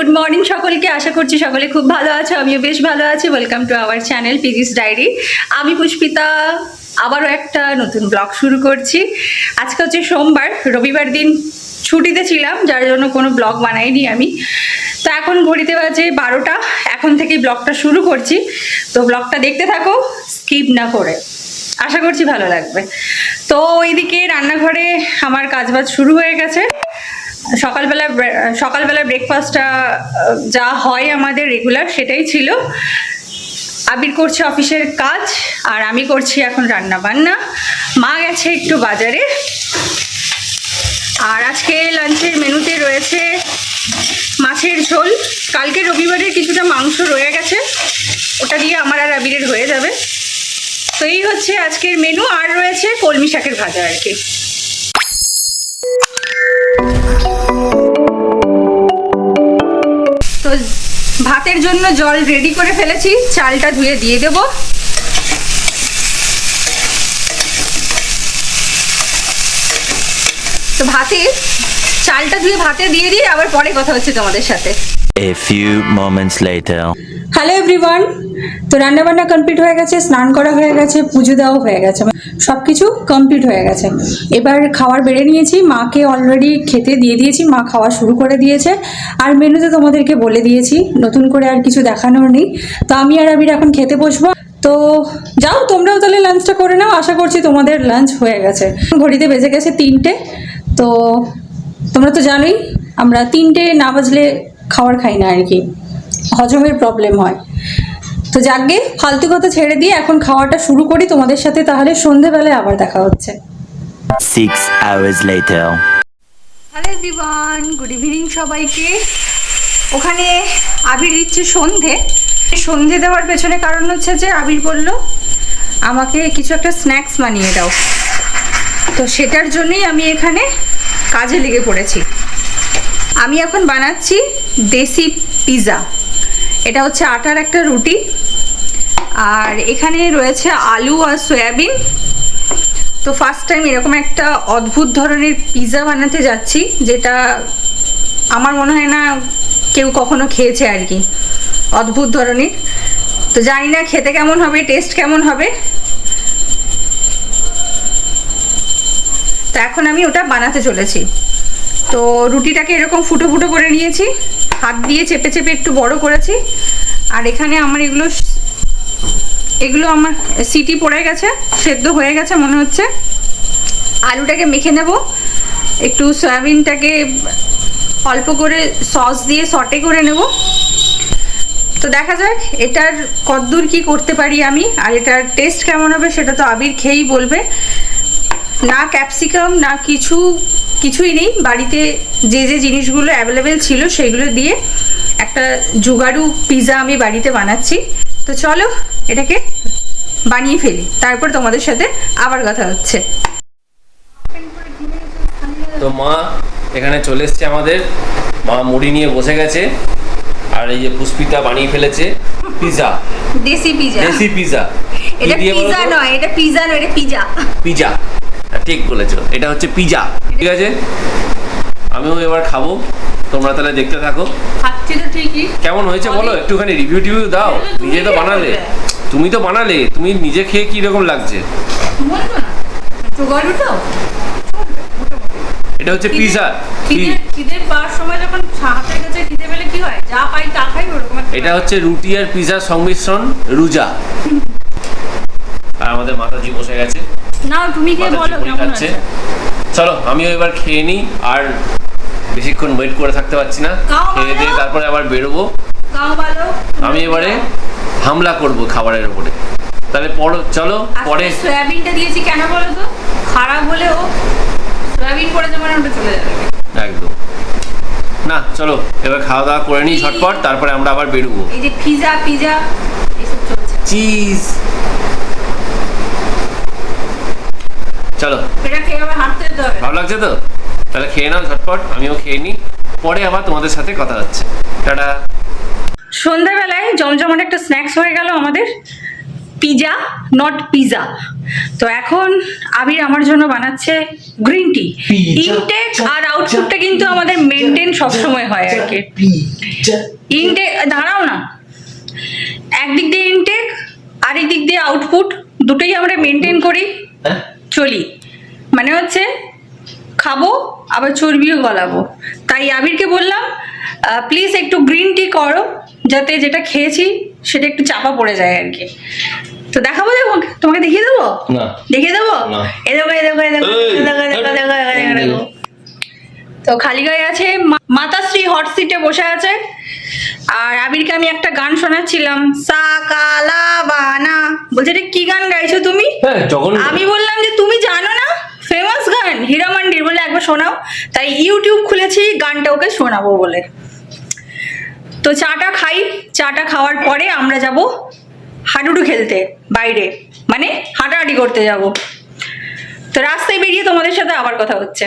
Good morning সকলকে, আশা করছি সকলে খুব ভালো আছো, আমিও বেশ ভালো আছি। Welcome to our channel PG's diary. আমি পুষ্পিতা আবারও একটা নতুন ব্লগ শুরু করছি। আজকে হচ্ছে সোমবার, রবিবার দিন ছুটিতে ছিলাম, যার জন্য কোনো ব্লগ বানাইনি আমি। তো এখন ঘড়িতে বাজে 12টা, এখন থেকেই ব্লগটা শুরু করছি। তো ব্লগটা দেখতে থাকো স্কিপ না করে, আশা করছি ভালো লাগবে। তো ওইদিকে রান্নাঘরে আমার কাজবাজ শুরু হয়ে গেছে। সকালবেলা ব্রেকফাস্টটা যা হয় আমাদের রেগুলার সেটাই ছিল। আবির করছে অফিসের কাজ আর আমি করছি এখন রান্না বান্না। মা গেছে একটু বাজারে। আর আজকে লাঞ্চের মেনুতে রয়েছে মাছের ঝোল। কালকে রবিবারের কিছুটা মাংস রয়ে গেছে, ওটা দিয়ে আমার আর আবিরের হয়ে যাবে। তো এই হচ্ছে আজকের মেনু। আর রয়েছে কলমি শাকের ভাজা আর কি। তো ভাতের জন্য জল রেডি করে ফেলেছি, চালটা ধুয়ে দিয়ে দেব। তো চালটা ধুয়ে ভাতে দিয়ে দিই, আবার পরে কথা হচ্ছে তোমাদের সাথে। A few moments later. Hello everyone. তো রান্নাবান্না কমপ্লিট হয়ে গেছে, স্নান করা হয়ে গেছে, পুজো দেওয়া হয়ে গেছে, সব কিছু কমপ্লিট হয়ে গেছে। এবার খাবার বেড়ে নিয়েছি, মাকে অলরেডি খেতে দিয়ে দিয়েছি, মা খাওয়া শুরু করে দিয়েছে। আর মেনুতে তোমাদেরকে বলে দিয়েছি, নতুন করে আর কিছু দেখানোর নেই। তো আমি আর আবির এখন খেতে বসবো। তো যাও তোমরাও তাহলে লাঞ্চটা করে নাও, আশা করছি তোমাদের লাঞ্চ হয়ে গেছে। ঘড়িতে বেজে গেছে 3টে। তো তোমরা তো জানোই আমরা 3টে না বাজলে খাবার খাই না আর কি, হজমের প্রবলেম হয়। তো যাকগে ফালতু কথা ছেড়ে দিয়ে এখন খাওয়াটা শুরু করি তোমাদের সাথে, তাহলে সন্ধেবেলায় আবার দেখা হচ্ছে। 6 hours later. Hello everyone, good evening সবাইকে। ওখানে আবির দিচ্ছে সন্ধে দেওয়ার পেছনে কারণ হচ্ছে যে আবির বলল আমাকে কিছু একটা স্ন্যাক্স বানিয়ে দাও। তো সেটার জন্যই আমি এখানে কাজে লেগে পড়েছি। আমি এখন বানাচ্ছি দেশি পিৎজা। এটা হচ্ছে আটার একটা রুটি, আর এখানে রয়েছে আলু আর সয়াবিন। তো ফার্স্ট টাইম এরকম একটা অদ্ভুত ধরনের পিৎজা বানাতে যাচ্ছি, যেটা আমার মনে হয় না কেউ কখনো খেয়েছে আর কি, অদ্ভুত ধরনের। তো জানি না খেতে কেমন হবে, টেস্ট কেমন হবে। তো এখন আমি ওটা বানাতে চলেছি। তো রুটিটাকে এরকম ফুটো ফুটো করে নিয়েছি, হাত দিয়ে চেপে চেপে একটু বড় করেছি। আর এখানে আমার এগুলো আমার সিটি পড়ে গেছে, সেদ্ধ হয়ে গেছে মনে হচ্ছে। আলুটাকে মেখে নেব, একটু সয়াবিনটাকে অল্প করে সস দিয়ে সটে করে নেব। তো দেখা যাক এটার কতদূর কি করতে পারি আমি, আর এটার টেস্ট কেমন হবে সেটা তো আবির খেয়েই বলবে। না ক্যাপসিকাম না কিছুই নেই বাড়িতে, যে জিনিসগুলো অ্যাভেলেবেল ছিল সেগুলো দিয়ে একটা জুগাড়ু পিৎজা আমি বাড়িতে বানাচ্ছি। তো চলো এটাকে বানিয়ে ফেলি, তারপর তোমাদের সাথে আবার কথা হচ্ছে। তো মা এখানে চলে এসছে, আমাদের মা মুড়ি নিয়ে বসে গেছে। আর এই যে পুষ্পিতা বানিয়ে ফেলেছে পিৎজা, দেশি পিৎজা। এটা পিৎজা নয়, এটা পিৎজা। ঠিক বলেছো, এটা হচ্ছে পিৎজা। ঠিক আছে, আমিও এবার খাবো, তোমরা তাহলে দেখতে থাকো। খাচ্ছি তো ঠিকই, কেমন হয়েছে বলো, একটুখানি রিভিউ দাও। নিজে তো বানালে, তুমি নিজে খেয়ে কি রকম লাগছে বলবো না? জোগাড়ু তো এটা হচ্ছে পিৎজা। খিদে পাওয়ার সময় যখন হাতের কাছে খিদে পেলে কি হয়, যা পাই তা খাই, ওরকম। এটা হচ্ছে রুটি আর পিৎজার সংমিশ্রণ, রুজা। আর আমাদের মাতাজি বসে গেছে। না তুমি কে বলো কেমন আছে। চলো আমিও এবার খেয়ে নিই, আর বেশিক্ষণ ওয়েট করে থাকতে পারছি না। খেয়ে দিয়ে তারপরে আবার বেরোবো। আমি এবারে হামলা করব খাবারের উপরে। তাহলে চলো পরে। সয়াবিনটা দিয়েছি কেন বলো তো, খারাপ হলেও সয়াবিন পরে যেমন ওটা চলে যাবে একদম। না চলো এবার খাওয়া দাওয়া করে নিই ঝটপট, তারপরে আমরা আবার বেরোবো। এই যে পিৎজা এসব চলছে, চিজ। চলো এটা খেয়ে আবার হাঁটতে যেতে হবে। ভালো লাগছে তো, তাহলে খেয়ে নাও ঝটপট, আমিও খেয়ে নিই, পরে আবার তোমাদের সাথে কথা হচ্ছে। টাটা। সন্ধ্যাবেলায় জমজমাট একটা স্ন্যাক্স হয়ে গেল আমাদের। Pizza not pizza. তো এখন আবির আমার জন্য বানাচ্ছে গ্রিন টি। ইনটেক আর আউটপুটটা কিন্তু আমাদের মেনটেন সবসময় হয় আর কি। ইনটেক, দাঁড়াও না, একদিক দিয়ে ইনটেক আরেক দিক দিয়ে আউটপুট, দুটোই আমরা মেনটেন করি চলি। মানে হচ্ছে খাবো আবার চর্বিও গলাবো। তাই আবিরকে বললাম প্লিজ একটু গ্রিন টি করো, যাতে যেটা খেয়েছি সেটা একটু চাপা পড়ে যায় আর কি। তো দেখাবো, তোমাকে দেখিয়ে দেবো, দেখিয়ে দেবো। এ দেখো, এ দেখো, এ দেখো, দেখো। তো খালি গায়ে আছে, মাতাশ্রী হট সিটে বসে আছে। আর আবিরকে আমি একটা গান শোনাচ্ছিলাম, সাকালা বানা, বলছে এটা কি গান গাইছো তুমি? আমি বললাম যে তুমি জানো না, ফেমাস গান হীরামান্ডির, বলে একবার শোনাও। তাই ইউটিউব খুলেছি গানটা ওকে শোনাবো বলে। তো চাটা খাই, চাটা খাওয়ার পরে আমরা যাব হাডুডু খেলতে বাইরে, মানে হাঁটাহাঁটি করতে যাব। তো রাস্তায় বেরিয়ে তোমাদের সাথে আবার কথা হচ্ছে।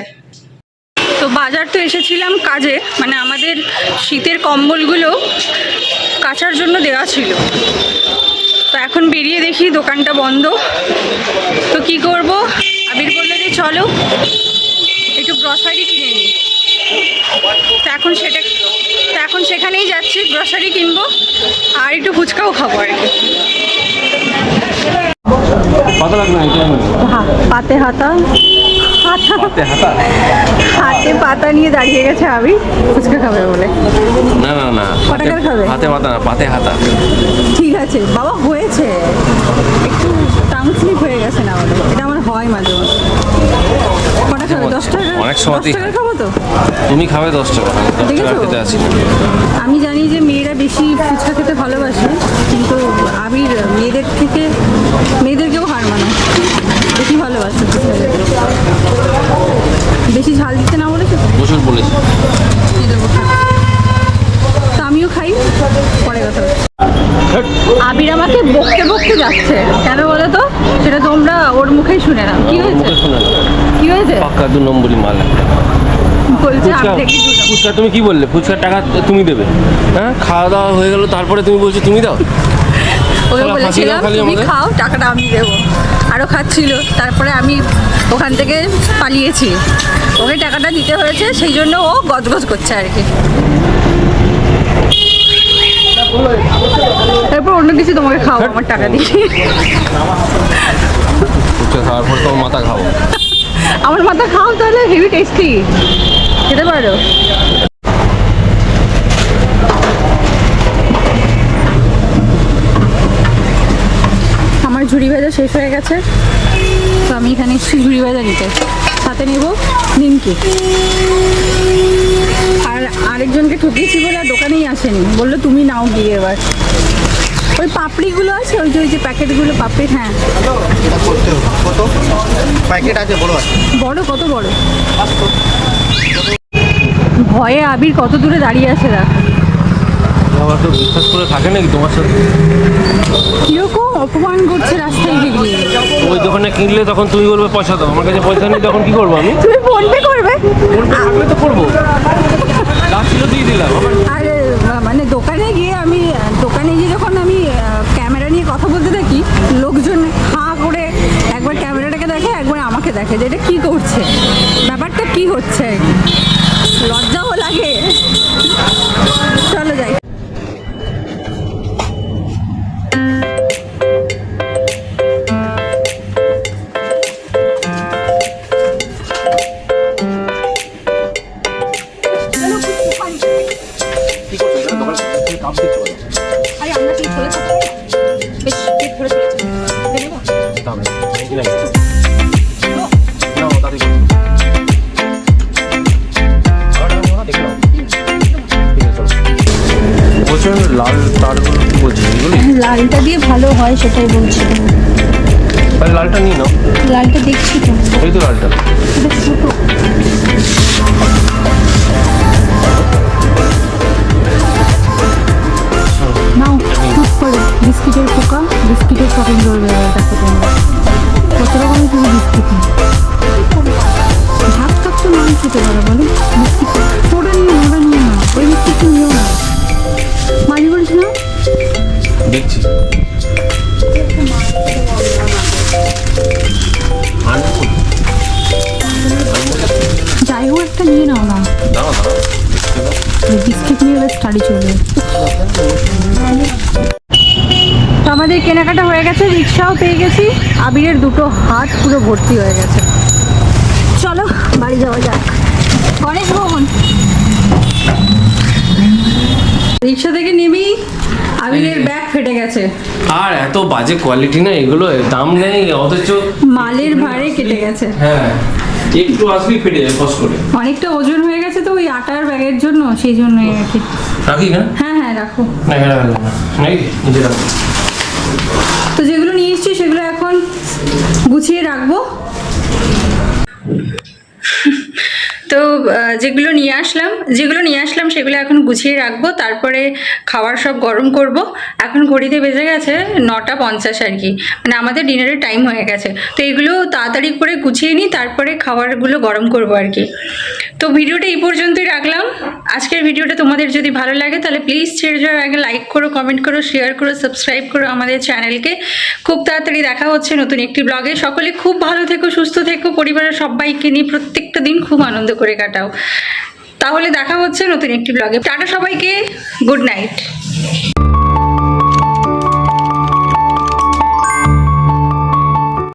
তো বাজার তো এসেছিলাম কাজে, মানে আমাদের শীতের কম্বলগুলো কাচার জন্য দেওয়া ছিল। তো এখন বেরিয়ে দেখি দোকানটা বন্ধ। তো কি করব, আবির বললো যে চলো একটু গ্রসারি কিনে নিই। তো এখন সেখানেই যাচ্ছি, গ্রসারি কিনবো আর একটু ফুচকাও খাবো আর কি। পাতে হাতা, হাতে পাতা নিয়ে দাঁড়িয়ে গেছে আবির ফুচকা খাবে বলে। না না না, কটা করে খাবে? হাতে পাতা না, পাতে হাতা। ঠিক আছে বাবা, হয়েছে, একটু টাং স্লিপ হয়ে গেছে না আমাদের, এটা আমার হয় মাঝে মাঝে। কটা খাবে? 10 টাকা? অনেক সময় 10 টাকা খাবো তো। তুমি খাবে 10 টাকা, 10 টাকা খেতে আসি। আমি জানি যে মেয়েরা বেশি ফুচকা খেতে ভালোবাসে, কিন্তু আবির মেয়েদেরকেও হার মানো, বেশি ভালোবাসে ফুচকা খেতে। বেশি ঝাল দিতে না বলেছে তো, প্রচুর বলেছি। তো আমিও খাই, পরে কথা হচ্ছে। আবির আমাকে বকতে বকতে যাচ্ছে, কেন বলো তো? সেটা তোমরা ওর মুখেই শুনে নাও। কি হয়েছে? কি হয়েছে? পাক্কা 2 নম্বরই মাল। বলছে আপনাকে ফুচকা, তুমি কি বললে? ফুচকার টাকা তুমি দেবে? হ্যাঁ, খাওয়া দাওয়া হয়ে গেল, তারপরে তুমি বলছো তুমি দাও। ওকে বলেছিলাম তুমি খাও, টাকাটা আমি দেবো। আরও খাচ্ছিল, তারপরে আমি ওখান থেকে পালিয়েছি, ওকে টাকাটা দিতে হয়েছে, সেই জন্য ও গজগজ করছে আর কি। তারপর অন্য কিছু তোমাকে খাও আমার টাকা দিয়ে। ফুচকা খাওয়ার পর তোমার মাথা খাও। আমার মাথা খাও, তাহলে হেভি টেস্টি, খেতে পারো। আমার ঝুড়ি ভাজা শেষ হয়ে গেছে, তো আমি এখানে এসেছি ঝুড়ি ভাজা নিতে। সাথে নেব নিমকি। আর আরেকজনকে ঠকিয়েছি বলে আর দোকানেই আসেনি, বললো তুমি নাও গিয়ে এবার। ওই পাপড়িগুলো আছে, ওই যে প্যাকেটগুলো পাপড়ি। হ্যাঁ, কত প্যাকেট আছে? বড় আছে? বড়, কত বড়? ভয়ে আবির কত দূরে দাঁড়িয়ে আছে দেখ। আমার তো বিশ্বাস করে থাকে নাকি তোমার সাথে? কিরকম অপমান করছে রাস্তায় বেরিয়ে। ওই দোকানে কিনলে তখন তুমি বলবে পয়সা দাও, আমার কাছে পয়সা নেই, তখন কি করবো আমি? তুমি ফোন পে করবে? ফোন পে থাকলে তো করবো, যা ছিল দিয়ে দিলাম। আর মানে দোকানে গিয়ে যখন আমি ক্যামেরা নিয়ে কথা বলতে থাকি, লোকজন হাঁ করে একবার ক্যামেরাটাকে দেখে, একবার আমাকে দেখে, যে এটা কী করছে, ব্যাপারটা কি হচ্ছে। লজ্জাও লাগে। চলো যাই। আরে আমরা কি চলে থাকবো? বেশ পেট ভরে চলেছে। লাল তারগুলো কি বলছিস? লালটা দিয়ে ভালো হয়, সেটাই বলছি। তাহলে লালটা নিয়ে নাও। লালটা দেখছি তো, এই তো লালটা। এটা ছোট। নাও চুপ করে বিস্কিটের পোকা, বিস্কিটের শপিং করবে। দেখো তোমরা কত রকমের তুমি বিস্কিট নিই। ভাত কাপ তো নাম খেতে পারো, বলো বিস্কিট। ওটা নিয়ে না, ওই বিস্কিট নিও না। মাঝে বলছি না, দেখছি। বিস্কিট নিয়ে এবার স্টাডি চলবে। তো আমাদের কেনাকাটা হয়ে গেছে, রিক্সাও পেয়ে গেছি, আবিরের দুটো হাত পুরো ভর্তি হয়ে গেছে। চলো বাড়ি যাওয়া যাক। গণেশ ভবন রিক্সা থেকে নেমেই আবিরের ব্যাগ ফেটে গেছে, আর এত বাজে কোয়ালিটি না এগুলো, দাম নেই অথচ মালের ভারে কেটে গেছে। হ্যাঁ একটু আসলেই ফেটে যায় কষ্ট করে। অনেকটা ওজন হয়ে গেছে তো ওই আটার ব্যাগের জন্য, সেই জন্যই আর কি। রাখি না? হ্যাঁ হ্যাঁ রাখো। না এখানে রাখবো না, নাকি নিজে রাখবো। তো যেগুলো নিয়ে এসছি সেগুলো এখন গুছিয়ে রাখবো। তো যেগুলো নিয়ে আসলাম সেগুলো এখন গুছিয়ে রাখবো, তারপরে খাবার সব গরম করব। এখন ঘড়িতে বেজে গেছে 9:50 আর কি, মানে আমাদের ডিনারের টাইম হয়ে গেছে। তো এগুলো তাড়াতাড়ি করে গুছিয়ে নিই, তারপরে খাবারগুলো গরম করব আর কি। তো ভিডিওটা এই পর্যন্তই রাখলাম। আজকের ভিডিওটা তোমাদের যদি ভালো লাগে তাহলে প্লিজ ছেড়ে যাওয়ার আগে লাইক করো, কমেন্ট করো, শেয়ার করো, সাবস্ক্রাইব করো আমাদের চ্যানেলকে। খুব তাড়াতাড়ি দেখা হচ্ছে নতুন একটি ব্লগে। সকলে খুব ভালো থেকো, সুস্থ থেকো, পরিবারের সবাইকে নিয়ে প্রত্যেকটা দিন খুব আনন্দ করে কাটাও। তাহলে দেখা হচ্ছে নতুন একটি ব্লগে। টাটা সবাইকে, গুড নাইট।